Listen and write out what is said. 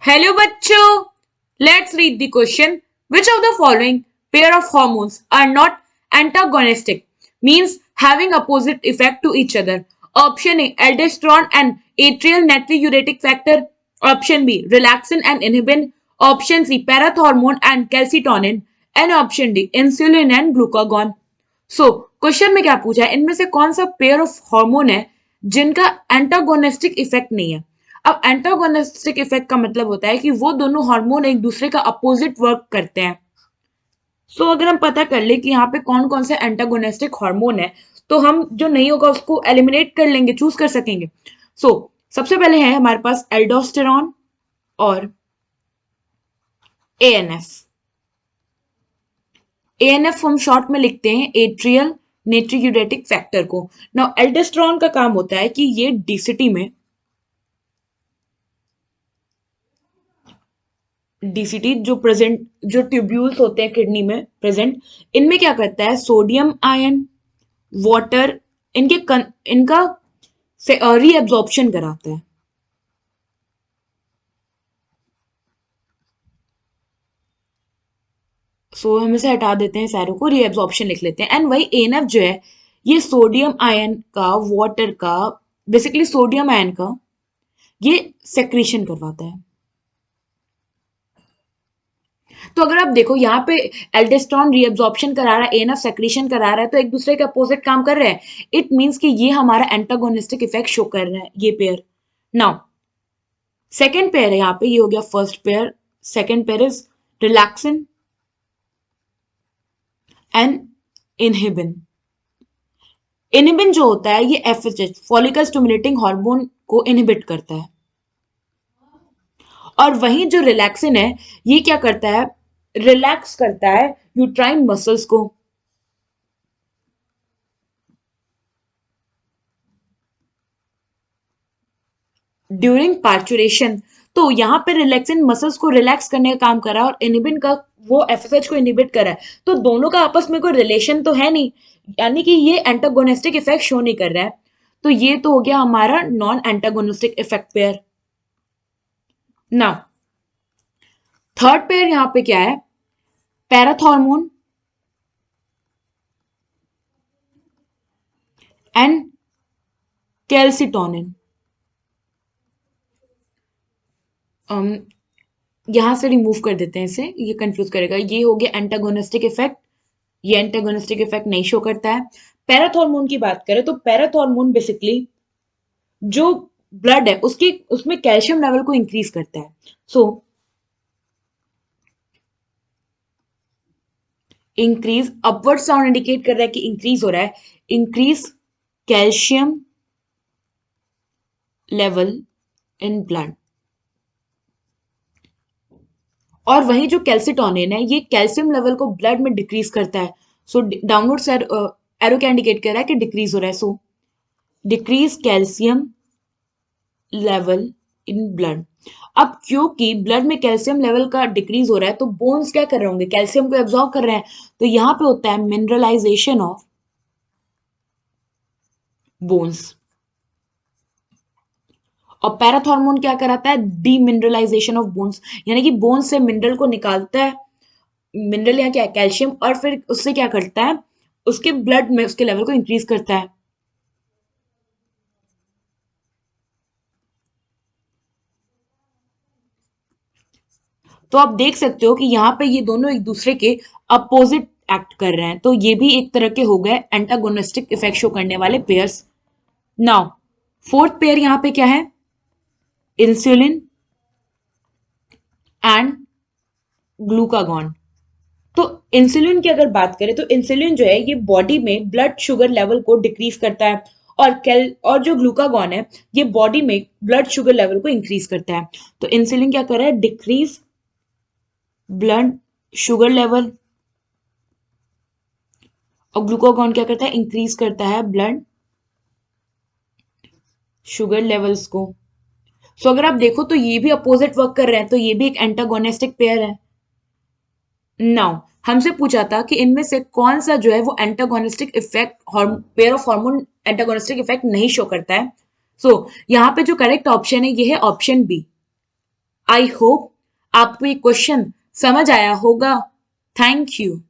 Hello bachcho, let's read the question. Which of the following pair of hormones are not antagonistic, means having opposite effect to each other? Option A, aldosterone and atrial natriuretic factor. Option B, relaxin and inhibin. Option C, parathormone and calcitonin. And option D, insulin and glucagon. So question में क्या पूछा है, इनमें से कौन सा pair of hormone है जिनका एंटागोनिस्टिक इफेक्ट नहीं है। अब एंटागोनिस्टिक इफेक्ट का मतलब होता है कि वो दोनों हार्मोन एक दूसरे का अपोजिट वर्क करते हैं। सो अगर हम पता कर ले कि यहाँ पे कौन कौन सा एंटागोनिस्टिक हार्मोन है तो हम जो नहीं होगा उसको एलिमिनेट कर लेंगे, चूज कर सकेंगे। सो सबसे पहले है हमारे पास एल्डोस्टेरॉन और एएनएफ। एएनएफ हम शॉर्ट में लिखते हैं एट्रियल नेट्रियूरेटिक फैक्टर को। नाउ एल्डोस्टेरॉन का काम होता है कि ये डीसीटी जो ट्यूब्यूल्स होते हैं किडनी में प्रेजेंट, इनमें क्या करता है, सोडियम आयन वाटर इनका से रीएब्जॉर्प्शन कराता है। सो हम इसे हटा देते हैं, सारों को रीएब्जॉर्प्शन लिख लेते हैं। एंड वही एनएफ जो है ये सोडियम आयन का, वाटर का, बेसिकली सोडियम आयन का ये सेक्रीशन करवाता है। तो अगर आप देखो यहाँ पे एल्डेस्ट्रॉन रीअब्जॉर्प्शन करा रहा है, एएनएफ सेक्रीशन करा रहा है, तो एक दूसरे के अपोजिट काम कर रहे हैं। इट मींस कि ये हमारा एंटागोनिस्टिक इफेक्ट शो कर रहा है ये पेयर। नाउ सेकेंड पेयर है यहाँ पे, ये हो गया first pair. Second pair is relaxin and inhibin. Inhibin जो होता है ये एफएसएच फॉलिकल स्टिमुलेटिंग हार्मोन को इनहिबिट करता है, और वहीं जो रिलैक्सिन है ये क्या करता है, रिलैक्स करता है यूट्राइन मसल्स को। ड्यूरिंग पार्चुरेशन, तो यहां पे रिलैक्सिन मसल्स को रिलैक्स करने का काम कर रहा है और इनहिबिन का वो एफएसएच को इनहिबिट कर रहा है। तो दोनों का आपस में कोई रिलेशन तो है नहीं, यानी कि ये एंटागोनिस्टिक इफेक्ट शो नहीं कर रहा है। तो ये तो हो गया हमारा non antagonistic effect pair. Now third pair यहां पे क्या है, पैराथॉर्मोन एंड कैल्सिटोनिन। यहां से रिमूव कर देते हैं इसे, ये कंफ्यूज करेगा। ये हो गया एंटागोनिस्टिक इफेक्ट, ये एंटागोनिस्टिक इफेक्ट नहीं शो करता है। पैराथॉर्मोन की बात करें तो पैराथॉर्मोन बेसिकली जो ब्लड है उसकी उसमें कैल्शियम लेवल को इंक्रीज करता है। So increase upward sound indicate कर रहा है कि इंक्रीज हो रहा है, increase calcium level in blood. और वहीं जो कैल्सिटोनिन है ये कैल्शियम लेवल को ब्लड में डिक्रीज करता है। सो डाउनवर्ड एरो क्या इंडिकेट कर रहा है कि डिक्रीज हो रहा है। So decrease calcium level in blood. अब क्योंकि ब्लड में कैल्शियम लेवल का डिक्रीज हो रहा है तो बोन्स क्या कर रहे होंगे, कैल्शियम को एब्जॉर्ब कर रहे हैं। तो यहां पे होता है मिनरलाइजेशन ऑफ बोन्स। और पैराथॉर्मोन क्या कराता है, डीमिनरलाइजेशन ऑफ बोन्स, यानी कि बोन्स से मिनरल को निकालता है। मिनरल यहाँ क्या है, कैल्शियम, और फिर उससे क्या करता है, उसके ब्लड में उसके लेवल को इंक्रीज करता है। तो आप देख सकते हो कि यहाँ पे ये दोनों एक दूसरे के अपोजिट एक्ट कर रहे हैं, तो ये भी एक तरह के हो गए एंटागोनिस्टिक इफेक्ट शो करने वाले पेयर्स। नाउ फोर्थ पेयर यहाँ पे क्या है, इंसुलिन एंड ग्लूकागॉन। तो इंसुलिन की अगर बात करें तो इंसुलिन जो है ये बॉडी में ब्लड शुगर लेवल को डिक्रीज करता है, और जो ग्लूकागॉन है ये बॉडी में ब्लड शुगर लेवल को इंक्रीज करता है। तो इंसुलिन क्या कर रहा है, डिक्रीज ब्लड शुगर लेवल, और ग्लूकागॉन क्या करता है, इंक्रीज करता है ब्लड शुगर लेवल्स को। सो अगर आप देखो तो ये भी अपोजिट वर्क कर रहे हैं, तो ये भी एक एंटागोनिस्टिक पेयर है। नाउ हमसे पूछा था कि इनमें से कौन सा जो है वो antagonistic effect, pair of hormone antagonistic effect नहीं शो करता है। सो यहाँ पे जो करेक्ट ऑप्शन है ये है ऑप्शन बी, आई होप आपको ये क्वेश्चन समझ आया होगा। Thank you.